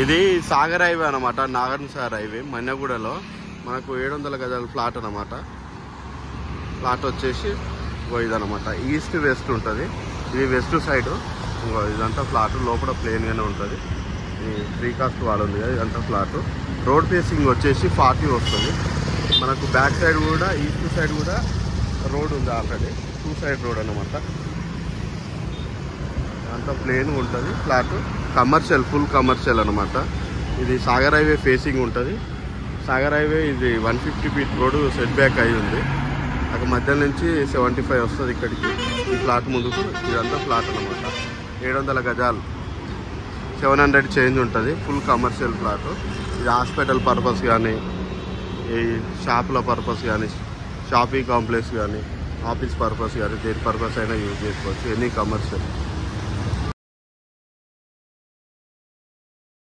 ఇది సాగర్ హైవే అనమాట, నాగార్జున సాగర్ హైవే మన్నెగూడలో మనకు 700 గజాల ప్లాట్ అనమాట. ప్లాట్ వచ్చేసి ఇదనమాట, ఈస్ట్ వెస్ట్ ఉంటుంది. ఇది వెస్ట్ సైడ్, ఇదంతా ఫ్లాట్. లోపల ప్లేన్గానే ఉంటుంది. ఫ్రీ కాస్ట్ వాల్ ఉంది కదా, ఇదంతా ఫ్లాట్. రోడ్ ఫేసింగ్ వచ్చేసి 40 వస్తుంది మనకు. బ్యాక్ సైడ్ కూడా, ఈస్ట్ సైడ్ కూడా రోడ్ ఉంది ఆల్రెడీ, 2 సైడ్ రోడ్ అనమాట. అంతా ప్లేన్గా ఉంటుంది ఫ్లాట్. కమర్షియల్, ఫుల్ కమర్షియల్ అనమాట. ఇది సాగర్ హైవే ఫేసింగ్ ఉంటుంది. సాగర్ హైవే ఇది 150 ఫీట్ రోడ్ సెట్ బ్యాక్ అయి ఉంది. అక్కడ మధ్య నుంచి 75 వస్తుంది ఇక్కడికి. ఈ ఫ్లాట్ ముందుకు ఇదంతా ఫ్లాట్ అనమాట. 700 గజాలు, 700 చేంజ్ ఉంటుంది. Full commercial flat. ఇది హాస్పిటల్ పర్పస్ కానీ, ఈ షాపుల పర్పస్ కానీ, షాపింగ్ కాంప్లెక్స్ కానీ, ఆఫీస్ పర్పస్ కానీ, దేని పర్పస్ అయినా యూజ్ చేసుకోవచ్చు. Any commercial.